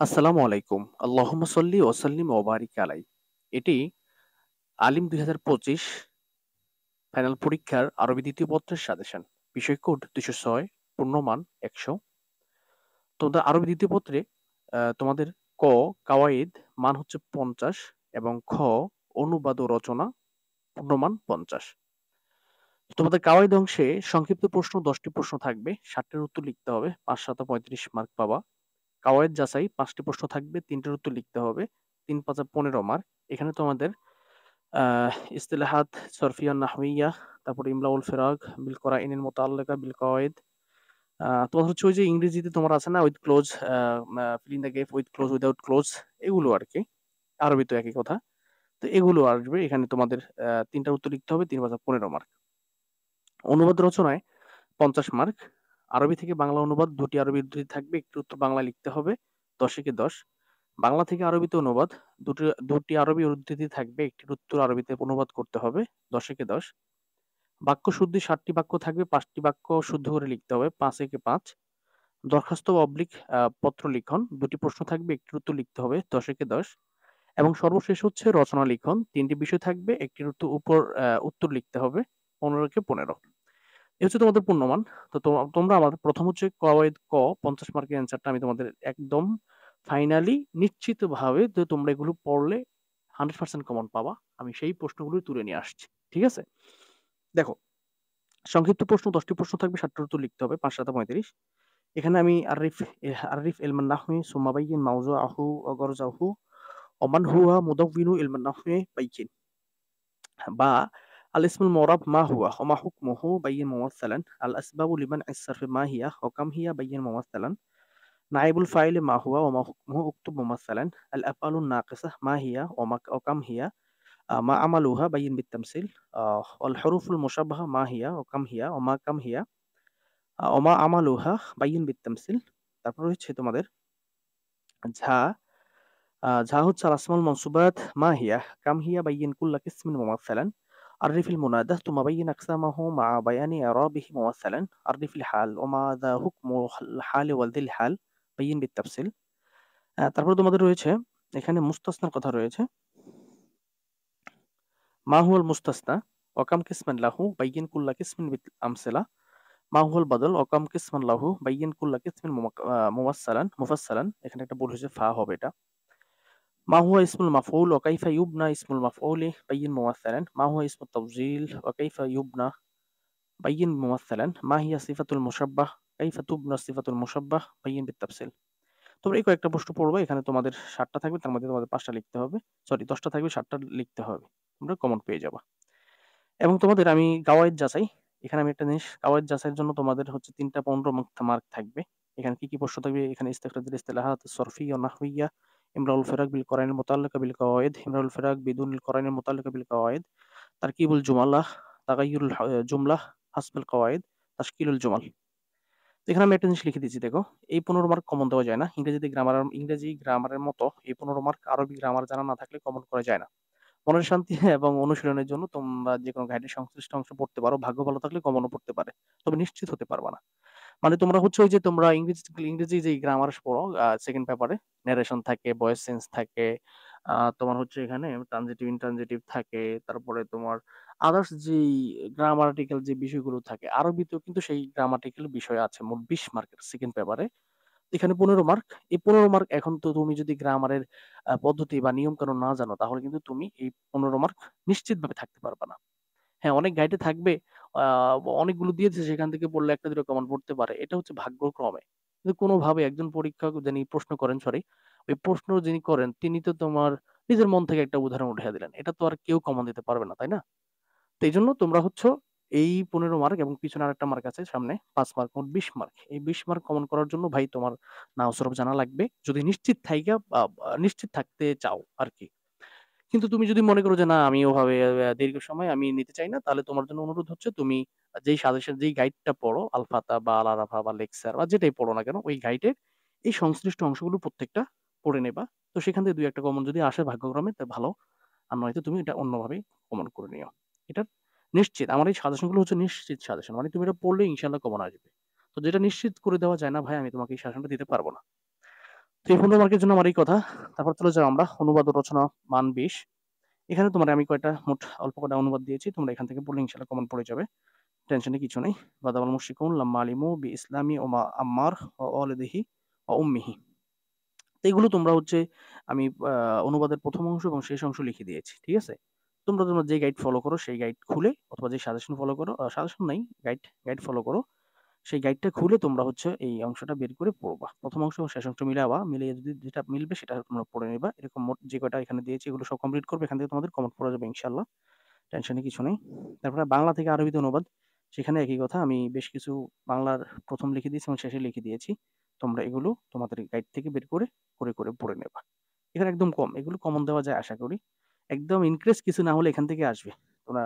আসসালামু আলাইকুম। আল্লাহুম্মা সল্লি ওয়া সাল্লিম ওয়া বারিক আলাই। এটি আলিম ২০২৫ ফাইনাল পরীক্ষার আরবি ২য় পত্রের সাজেশন। বিষয় কোড ২০৬, পূর্ণমান ১০০। তোমাদের আরবি ২য় পত্রে তোমাদের ক কাওয়াইদ মান হচ্ছে ৫০ এবং খ অনুবাদ ও রচনা পূর্ণমান ৫০। তোমাদের কাওয়াইদ অংশে সংক্ষিপ্ত প্রশ্ন ১০ টি প্রশ্ন থাকবে, ৬০ টির উত্তর লিখতে হবে, ৫ × ৩৫ মার্ক পাবা। কাওয়াইদ যাচাই ৫ টি প্রশ্ন থাকবে, ৩ টির উত্তর লিখতে হবে, ৩ × ৫ = ১৫ মার্ক। এখানে তোমাদের ইস্তিলাহাত সরফিয়া নাহওয়িয়া, তারপরে ইমলাউল ফিরাক বিল করাইনিল মুতাআল্লিকা বিল কওয়াইদ। তোমার হচ্ছে ওই যে ইংরেজিতে তোমার আছে না with close, fill in the gap with close, without close, এগুলো আরকি। আরবিতেও একই কথা। তো এগুলো আসবে এখানে তোমাদের ৩ টার উত্তর লিখতে হবে, ৩ × ৫ = ১৫ মার্ক। অনুবাদ রচনায় ৫০ মার্ক। আরবি থেকে বাংলা অনুবাদ ২ টি আরবি উদ্ধৃতি থাকবে, ১ টির উত্তর বাংলায় লিখতে হবে, ১০ × ১০। বাংলা থেকে আরবিতে অনুবাদ ২ টি আরবি উদ্ধৃতি থাকবে, ১ টির উত্তর আরবিতে অনুবাদ করতে হবে, ১০ × ১০। বাক্য শুদ্ধি ৬০ টি বাক্য থাকবে, ৫ টি বাক্য শুদ্ধ করে লিখতে হবে, ৫ × ৫। দরখাস্ত অবলিক পত্র লিখন ২ টি প্রশ্ন থাকবে, ১ টির উত্তর লিখতে হবে, ১০ × ১০। এবং সর্বশেষ হচ্ছে রচনা লিখন ৩ টি বিষয় থাকবে, ১ টির উত্তর লিখতে হবে, ১৫ × ১৫। এই হচ্ছে তোমাদের পূর্ণমান। তো তোমরা আমাদের প্রথম হচ্ছে কওয়াইদ ক ৫০ মার্কের অ্যান্সারটা আমি তোমাদের একদম ফাইনালি নিশ্চিতভাবে যে তোমরা এগুলো পড়লে 100% কমন পাবা। আমি সেই প্রশ্নগুলোই তুলে নিয়ে আসছি। ঠিক আছে? দেখো, সংক্ষিপ্ত প্রশ্ন ১০ টি প্রশ্ন থাকবে, ৬০ টির উত্তর লিখতে হবে, ৫ × ৭ = ৩৫। এখানে আমি আররিফ ইলমান নাহওয়ি সুম্মা বাইয়িন মাওযুআহু ওয়া গরযাহু ওয়া মান হুয়া মুদাউওয়িনু ইলমান নাহওয়ি বাইয়িন। বা আল-ইসমুল মু'রাব মা হুয়া ওয়া মা হুকমুহু বাইয়িন মুমাসসালান। আল-আসবাবু লিমান'ইস সারফি মা হিয়া ওয়া কাম হিয়া বাইয়িন মুমাসসালান। নায়েবুল ফাইলি মা হুয়া ওয়া মা হুকমুহু উকতুব মুমাসসালান। আল-আফআলুন নাকিসা মা হিয়া ওয়া কাম হিয়া মা আমালুহা বাইয়িন বিত-তামসিল। ওয়াল হুরুফুল মুশাব্বাহা মা হিয়া ওয়া কাম হিয়া ওয়া মা কাম হিয়া ওয়া মা আমালুহা বাইয়িন বিত-তামসিল। তারপর হচ্ছে তোমাদের ঝা ঝা হচ্ছে আল-আসমাউল মানসুবাত মা হিয়া কাম হিয়া বাইয়িন কুল্লা কিসমিন মুমাসসালান। আররিফিল মুনাদা তুম্মা বাইয়িন আকসামাহু মা বায়ানি ইরাবিহি মুমাসসালান। আররিফিল হাল ওয়া মা যা হুকমুল হালি ওয়া যিল হাল বাইয়িন বিত-তাফসিল। তারপরে তোমাদের রয়েছে এখানে মুস্তাসনার কথা রয়েছে। মা হুয়াল মুস্তাসনা ওয়া কাম কিসমান লাহু বাইয়িন কুল্লা কিসমিন বিল আমসিলা। মা হুয়াল বাদল ওয়া কাম কিসমান লাহু বাইয়িন কুল্লা কিসমিন মুফাসসালান। এখানে একটা ভুল হয়েছে, ফা হবে এটা। মা হুয়া ইসমুল মাফউল ওয়া কাইফা ইউবনা ইসমুল মাফউলি বাইয়িন মুমাসসালান। মা হুয়া ইসমুত তাফযীল ওয়া কাইফা ইউবনা বাইয়িন মুমাসসালান। মা হিয়া সিফাতুল মুশাব্বাহ কাইফা তুবনা সিফাতুল মুশাব্বাহ বাইয়িন বিত-তাফসিল। তোমরা এই কয়েকটা প্রশ্ন পড়বা। এখানে তোমাদের ৭ টা থাকবে, তার মধ্যে তোমাদের ৫ টা লিখতে হবে। সরি, ১০ টা থাকবে, ৭ টা লিখতে হবে। তোমরা কমন পেয়ে যাবা। এবং তোমাদের আমি কাওয়াইদ যাচাই, এখানে আমি একটা জিনিস কাওয়াইদ যাচাইয়ের জন্য তোমাদের হচ্ছে ৩ টা ১৫ মার্ক থাকবে। এখানে কি প্রশ্ন থাকবে? এখানে ইস্তিখরাজুল ইস্তিলাহাত সরফিয়্যা ওয়া নাহওয়িয়্যা, ইমরাউল ফিরাক বিল করাইনিল মুতাআল্লিকা বিল কওয়াইদ, ইমরাউল ফিরাক বিদুনিল করাইনিল মুতাআল্লিকা বিল কওয়াইদ, তারকিবুল জুমালাহ, তাগাইয়ুরুল জুমলাহ হাসবিল কওয়াইদ, তাশকিলুল জুমাল। এখানে আমি একটা জিনিস লিখে দিয়েছি, দেখো। এই ১৫ মার্ক কমন দেওয়া যায় না। ইংরেজি গ্রামারের মতো এই ১৫ মার্ক আরবি গ্রামার জানা না থাকলে কমন করা যায় না। মনের শান্তি এবং অনুশীলনের জন্য তোমরা যেকোনো গাইডের সংশ্লিষ্ট অংশ পড়তে পারো। ভাগ্য ভালো থাকলে কমনও পড়তে পারে। তবে নিশ্চিত হতে পারবা না। মানে তোমরা হচ্ছে ওই যে তোমরা ইংরেজি যে গ্রামার পড়ো, সেকেন্ড পেপারে ন্যারেশন থাকে, ভয়েস চেঞ্জ থাকে, তোমার হচ্ছে এখানে ট্রানজিটিভ ইনট্রানজিটিভ থাকে, তারপরে তোমার আদার্স যেই গ্রামাটিক্যাল যে বিষয়গুলো থাকে, আরবিতেও কিন্তু সেই গ্রামাটিক্যাল বিষয় আছে মোট ২০ মার্কের সেকেন্ড পেপারে। এখানে ১৫ মার্ক। এই ১৫ মার্ক এখন তো তুমি যদি গ্রামারের পদ্ধতি বা নিয়ম-কানুন না জানো, তাহলে কিন্তু তুমি এই ১৫ মার্ক নিশ্চিতভাবে থাকতে পারবা না। হ্যাঁ, অনেক গাইডে থাকবে, আ অনেকগুলো দিয়েছে, সেখান থেকে পড়লে ১ টা ২ টা কমন পড়তে পারে। এটা হচ্ছে ভাগ্যক্রমে। কিন্তু কোনোভাবে একজন পরীক্ষক যিনি প্রশ্ন করেন, ওই প্রশ্ন যিনি করেন তিনি তো তোমার নিজের মন থেকে একটা উদাহরণ উঠাইয়া দিলেন। এটা তো আর কেউ কমন দিতে পারবে না, তাই না? তো এইজন্য তোমরা হচ্ছ এই ১৫ মার্ক এবং পিছনে আরেকটা মার্ক আছে সামনে ৫ মার্ক, মোট ২০ মার্ক। এই ২০ মার্ক কমন করার জন্য ভাই তোমার নাহwu সরফ জানা লাগবে। যদি নিশ্চিত থাইকা নিশ্চিত থাকতে চাও আরকি। কিন্তু তুমি যদি মনে করো যে না, আমি ওভাবে দীর্ঘ সময় আমি নিতে চাই না, তাহলে তোমার জন্য অনুরোধ হচ্ছে তুমি যেই গাইডটা পড়ো, আল ফাতা বা আল আরাফা বা লেকচার বা যেটাই পড়ো না কেন, ওই গাইডের এই সংশ্লিষ্ট অংশগুলো প্রত্যেকটা পড়ে নেবা। তো সেখান থেকে ২-১ টা কমন যদি আসে ভাগ্যক্রমে তা ভালো। আর নয়তো তুমি এটা অন্যভাবে কমন করে নিও। এটা নিশ্চিত। আমার এই সাজেশন গুলো হচ্ছে নিশ্চিত সাজেশন। মানে তুমি এটা পড়লে ইনশাআল্লাহ কমন আসবে। তো যেটা নিশ্চিত করে দেওয়া যায় না ভাই, আমি তোমাকে এই সাজেশনটা দিতে পারব না। তো এই 15 মার্কের জন্য আমার এই কথা। তারপর চলে যাও আমরা অনুবাদ ও রচনা মান 20। এখানে তোমার আমি কয়টা মোট অল্প কয়টা অনুবাদ দিয়েছি, তোমরা এখান থেকে পড়লে ইনশাআল্লাহ কমন পড়ে যাবে, টেনশনের কিছু নেই। বাদামাল মুশরিকুন লাম্মা আলিমু বি ইসলামি ওমা আম্মার ও ওয়ালিদিহি ও উম্মিহি। তো এগুলো তোমরা হচ্ছে আমি অনুবাদের প্রথম অংশ এবং শেষ অংশ লিখে দিয়েছি, ঠিক আছে? তোমরা তোমরা যে গাইড ফলো করো সেই গাইড খুলে অথবা যে সাজেশন ফলো করো, সাজেশন নাই, গাইড গাইড ফলো করো, সেই গাইডটা খুলে তোমরা হচ্ছে এই অংশটা বের করে পড়বা। প্রথম অংশ এবং শেষ অংশ মিলাবা, মিলিয়ে যদি যেটা মিলবে সেটা তোমরা পড়ে নিবা। এরকম মোট যে কয়টা এখানে দিয়েছি এগুলো সব কমপ্লিট করবে, এখান থেকে তোমাদের কমন পড়ে যাবে ইনশাআল্লাহ, টেনশনের কিছু নেই। তারপরে বাংলা থেকে আরবিতে অনুবাদ, সেখানে একই কথা, আমি বেশ কিছু বাংলার প্রথম লিখে দিয়েছি এবং শেষে লিখে দিয়েছি। তোমরা এগুলো তোমাদের গাইড থেকে বের করে করে করে পড়ে নেবা। এখানে একদম কম, এগুলো কমন দেওয়া যায় আশা করি। একদম ইনক্রেজ কিছু না হলে এখান থেকে আসবে, তোমরা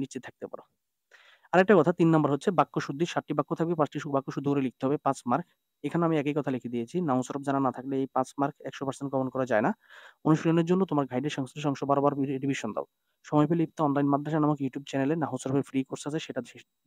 নিশ্চিত থাকতে পারো। আরেকটা কথা, ৩ নাম্বার হচ্ছে বাক্য শুদ্ধি। ৭টি বাক্য থাকবে, ৫টি বাক্য শুদ্ধ করে লিখতে হবে, ৫ মার্ক। এখানে আমি একই কথা লিখে দিয়েছি। নাউন সরফ জানা না থাকলে এই ৫ মার্ক ১০০% কমন করা যায় না। অনুশীলনের জন্য তোমার গাইডের সংশ্লিষ্ট অংশ বারবার রিভিশন দাও। সময় পেলে ইফতা অনলাইন মাদ্রাসা নামক ইউটিউব চ্যানেলে নাহু সরফের ফ্রি কোর্স আছে, সেটা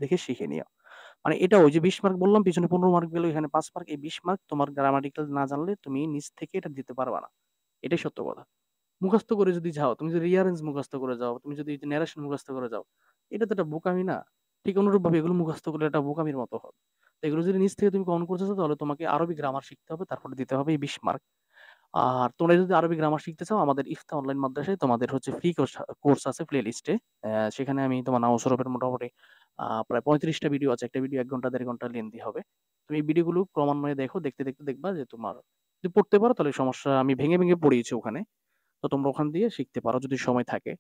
দেখে শিখে নিও। মানে এটা ওই যে ২০ মার্ক বললাম, পিছনে ১৫ মার্ক গেল, এখানে ৫ মার্ক। এই ২০ মার্ক তোমার গ্রামাটিক্যাল না জানলে তুমি নিজ থেকে এটা দিতে পারবা না। এটাই সত্য কথা। মুখস্থ করে যদি যাও, তুমি যদি রিয়ারেঞ্জ মুখস্থ করে যাও, তুমি যদি ন্যারেশন মুখস্থ করে যাও, এটা তো একটা বোকামি না? ঠিক অনুরূপভাবে এগুলো মুখস্থ করলে একটা বোকামির মতো হবে। তো এগুলো যদি নিজ থেকে তুমি কমন করতেছো, তাহলে তোমাকে আরবি গ্রামার শিখতে হবে, তারপরে দিতে হবে এই ২০ মার্ক। আর তোমরা যদি আরবি গ্রামার শিখতে চাও, আমাদের ইফতা অনলাইন মাদ্রাসায় তোমাদের হচ্ছে ফ্রি কোর্স আছে প্লে লিস্টে। সেখানে আমি তোমার নাও সরফের মোটামুটি প্রায় ৩৫টা ভিডিও আছে। একটা ভিডিও ১ ঘন্টা ১.৫ ঘন্টা লেন্থি হবে। তুমি এই ভিডিওগুলো ক্রমান্বয়ে দেখো, দেখতে দেখতে দেখবা যে তোমার যদি পড়তে পারো তাহলে সমস্যা, আমি ভেঙে ভেঙে পড়িয়েছি ওখানে। তো তোমরা ওখান দিয়ে শিখতে পারো যদি সময় থাকে।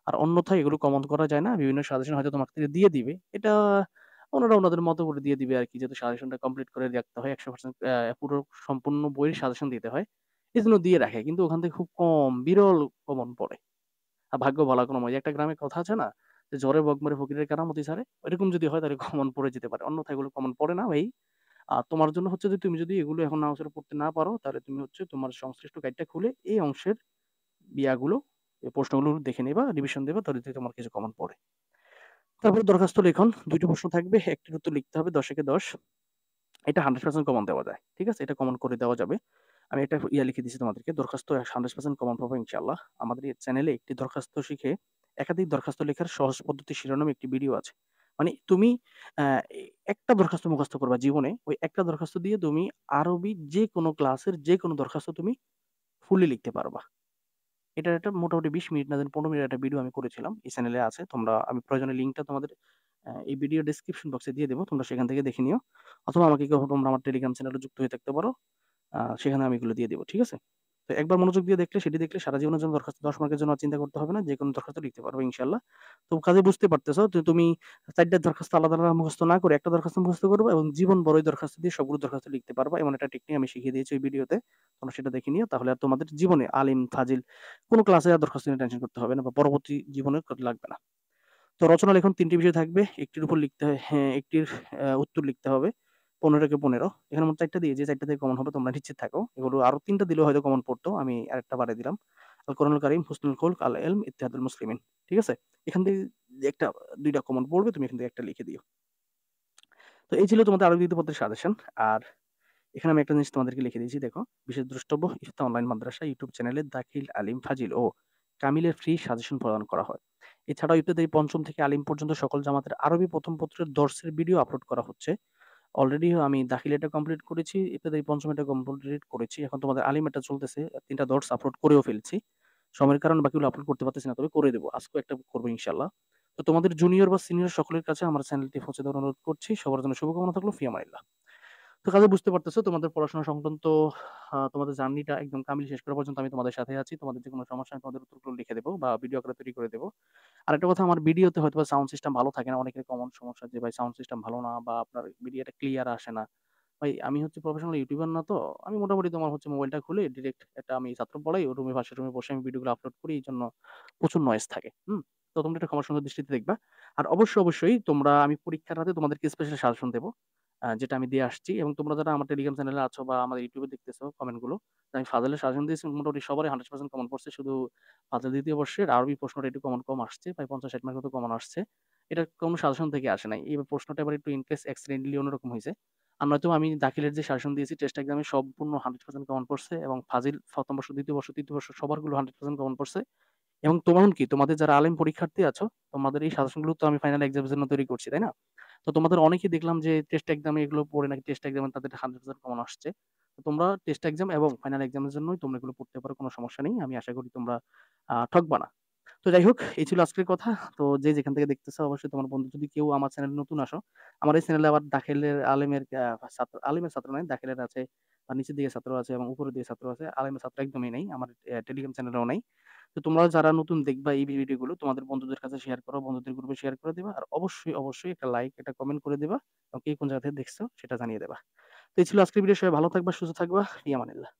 আর অন্যথায় এগুলো কমন করা যায় না। বিভিন্ন সাজেশন হয়তো তোমাকে থেকে দিয়ে দিবে। এটা ওনারা ওনাদের মতো করে দিয়ে দিবে আরকি। যেহেতু সাজেশনটা কমপ্লিট করে রাখতে হয়, ১০০% পুরো সম্পূর্ণ বইয়ের সাজেশন দিতে হয়। এজন্য দিয়ে রাখে। কিন্তু ওখান থেকে খুব কম, বিরল কমন পড়ে। আর ভাগ্য ভালো কোনো ওই যে একটা গ্রামে কথা আছে না? যে ঝড়ে বক মারে ফকিরের কারামতি ছাড়ে। ওইরকম যদি হয় তাহলে কমন পড়ে যেতে পারে। অন্যথায় এগুলো কমন পড়ে না ভাই। তোমার জন্য হচ্ছে যে তুমি যদি এগুলো এখন নাও পড়তে না পারো, তাহলে তুমি হচ্ছে তোমার সংশ্লিষ্ট গাইডটা খুলে এই অংশের ইয়াগুলো, এই প্রশ্নগুলো দেখে নিবা, রিভিশন দিবা, তাহলে থেকে তোমার কিছু কমন পড়ে। তারপরে দরখাস্ত লেখন, ২ টি প্রশ্ন থাকবে, একটির উত্তর লিখতে হবে ১০ একে ১০। এটা 100% কমন দেওয়া যায়। ঠিক আছে? এটা কমন করে দেওয়া যাবে। আমি একটা লিখে দিয়েছি তোমাদেরকে। দরখাস্ত 100% কমন পাবো ইনশাআল্লাহ। আমাদের এই চ্যানেলে একটি দরখাস্ত শিখে একাধিক দরখাস্ত লেখার সহজ পদ্ধতি শিরোনামে একটি ভিডিও আছে। মানে তুমি আ এ একটা দরখাস্ত মুখস্থ করবা জীবনে। ওই একটা দরখাস্ত দিয়ে তুমি আরবি যেকোনো ক্লাসের যেকোনো দরখাস্ত তুমি ফুললি লিখতে পারবা। এটার একটা মোটামুটি ২০ মিনিট না জানি ১৫ মিনিটের একটা ভিডিও আমি করেছিলাম। এই চ্যানেলে আছে। তোমরা, আমি প্রয়োজনে লিঙ্কটা তোমাদের এই ভিডিও ডেসক্রিপশন বক্সে দিয়ে দেব। তোমরা সেখান থেকে দেখে নিও। অথবা আমাকে তোমরা আমার টেলিগ্রাম চ্যানেলে যুক্ত হয়ে থাকতে পারো। সেখানে আমি এগুলো দিয়ে দেব। ঠিক আছে? তো একবার মনোযোগ দিয়ে দেখলে, সেটি দেখলে সারা জীবনের জন্য দরখাস্ত ১০ মার্কের জন্য আর চিন্তা করতে হবে না। যেকোনো দরখাস্ত লিখতে পারবে ইনশাআল্লাহ। তো কাজে বুঝতে পারতেছো যে তুমি ৪ টা দরখাস্ত আলাদা, আলাদা মুখস্থ না করে একটা দরখাস্ত মুখস্থ করবা এবং জীবন বড় ওই দরখাস্ত দিয়ে সবগুলো দরখাস্ত লিখতে পারবা। এমন একটা টেকনিক আমি শিখিয়ে দিয়েছি ওই ভিডিওতে। তোমরা সেটা দেখে নিও। তাহলে আর তোমাদের জীবনে আলিম, ফাজিল কোন ক্লাসে আর দরখাস্ত নিয়ে টেনশন করতে হবে না বা পরবর্তী জীবনে লাগবে না। তো রচনা লেখন ৩ টি বিষয় থাকবে। একটির উপর লিখতে হয়, হ্যাঁ, একটির উত্তর লিখতে হবে। ১৫ কে ১৫। এখানে মোট ৪ টা দিয়েছি। ৪ টা থেকে কমন হবে, তোমরা নিশ্চিত থাকো। এগুলো আরো ৩ টা দিলেও হয়তো কমন পড়তো। আমি আরেকটা বাড়ায় দিলাম। আল কোরআনুল কারীম, হুসনুল খুলক, আল ইলম, ইত্তেহাদুল মুসলিমিন। ঠিক আছে? এখান থেকে যে একটা ২ টা কমন পড়বে, তুমি এখান থেকে একটা লিখে দিও। তো এই ছিল তোমাদের আরবি দ্বিতীয় পত্রের সাজেশন। আর এখানে আমি একটা জিনিস তোমাদেরকে লিখে দিয়েছি দেখো। বিশেষ দ্রষ্টব্য, ইফতা অনলাইন মাদ্রাসা ইউটিউব চ্যানেলে দাখিল, আলিম, ফাজিল ও কামিলের ফ্রি সাজেশন প্রদান করা হয়। এছাড়াও ইত্যাদি পঞ্চম থেকে আলিম পর্যন্ত সকল জামাতের আরবি প্রথম পত্রের দর্সের ভিডিও আপলোড করা হচ্ছে। অলরেডি আমি দাখিল এটা কমপ্লিট করেছি, ইত্যাদি পঞ্চম এটা কমপ্লিট করেছি। এখন তোমাদের আলিম এটা চলতেছে। ৩ টা দর্স আপলোড করেও ফেলছি। সময়ের কারণে বাকিগুলো আপলোড করতে পারতেছি না, তবে করে দেব। আজকেও একটা করব ইনশাআল্লাহ। তো তোমাদের জুনিয়র বা সিনিয়র সকলের কাছে আমার চ্যানেলটি পৌঁছে দেওয়ার অনুরোধ করছি। সবার জন্য শুভকামনা থাকলো। ফি আমানিল্লাহ। তো কাজে বুঝতে পারতেছো তোমাদের পড়াশোনা সংক্রান্ত তোমাদের জার্নিটা একদম কামিল শেষ করা পর্যন্ত আমি তোমাদের সাথে আছি। তোমাদের যেকোনো সমস্যা আমি তোমাদের উত্তরগুলো লিখে দেব বা ভিডিও আকারে তৈরি করে দেব। আরেকটা কথা, আমার ভিডিওতে হয়তোবা সাউন্ড সিস্টেম ভালো থাকে না। অনেকের কমন সমস্যা যে ভাই সাউন্ড সিস্টেম ভালো না বা আপনার ভিডিওটা ক্লিয়ার আসে না। ভাই আমি হচ্ছে প্রফেশনাল ইউটিউবার না তো। আমি মোটামুটি তোমার হচ্ছে মোবাইলটা খুলে ডিরেক্ট একটা আমি ছাত্র পড়াই, ও রুমে পাশের রুমে বসে আমি ভিডিওগুলো আপলোড করি। এইজন্য প্রচুর নয়েজ থাকে। হুম? তো তোমরা এটা ক্ষমা সুন্দর দৃষ্টিতে দেখবা। আর অবশ্যই তোমরা, আমি পরীক্ষার রাতে তোমাদেরকে স্পেশাল সাজেশন দেব। যেটা আমি দিয়ে আসছি, এবং তোমরা যারা আমার টেলিগ্রাম চ্যানেলে আছো বা আমাদের ইউটিউবে দেখতেছো কমেন্ট গুলো, আমি ফাজিলের সাজেশন দিয়েছি, মোটামুটি সবারই 100% কমন পড়ছে। শুধু ফাজিল দ্বিতীয় বর্ষের আরবি প্রশ্নটা একটু কম আসছে, প্রায় ৫০-৬০ মার্কের মতো কমন আসছে। এটা কোনো সাজেশন থেকে আসে নাই। এই প্রশ্নটা এবার একটু ইন কেস অ্যাক্সিডেন্টালি অন্যরকম হইছে। আর নয়তো আমি দাখিলের যে সাজেশন দিয়েছি টেস্ট এক্সামে সম্পূর্ণ 100% কমন পড়ছে এবং ফাজিল ১ম বর্ষ, ২য় বর্ষ, ৩য় বর্ষ সবারগুলো 100% কমন পড়ছে। এবং এমনকি তোমাদের যারা আলেম পরীক্ষার্থী আছো, তোমাদের এই সাজেশনগুলো তো আমি ফাইনাল এক্সামের জন্য তৈরি করছি, তাই না? তো তোমাদের অনেকেই দেখলাম যে টেস্ট এক্সামে এগুলো পড়ে নাকি টেস্ট এক্সামে তাদের 100% কমন আসছে। তো তোমরা টেস্ট এক্সাম এবং ফাইনাল এক্সামের জন্যই তোমরা এগুলো পড়তে পারো, কোনো সমস্যা নেই। আমি আশা করি তোমরা ঠকবা না। তো যাই হোক, এই ছিল আজকের কথা। তো যে যেখান থেকে দেখতেছো অবশ্যই তোমার বন্ধু যদি কেউ আমার চ্যানেলে নতুন আসো, আমার এই চ্যানেলে আবার দাখিলের আলেমের ছাত্র, আলেমের ছাত্র নয়, দাখিলের আছে বা নিচের দিকে ছাত্র আছে এবং উপরের দিকে ছাত্র আছে। আলেমের ছাত্র একদমই নাই। আমার টেলিগ্রাম চ্যানেলেও নাই। তো তোমরা যারা নতুন দেখবা এই ভিডিওগুলো তোমাদের বন্ধুদের কাছে শেয়ার করো, বন্ধুদের গ্রুপে শেয়ার করে দিবা। আর অবশ্যই একটা লাইক, একটা কমেন্ট করে দিবা এবং কে কোন জায়গা থেকে দেখছো সেটা জানিয়ে দেবা। তো এই ছিল আজকের ভিডিও। সবাই ভালো থাকবা, সুস্থ থাকবা। ফি আমানিল্লাহ।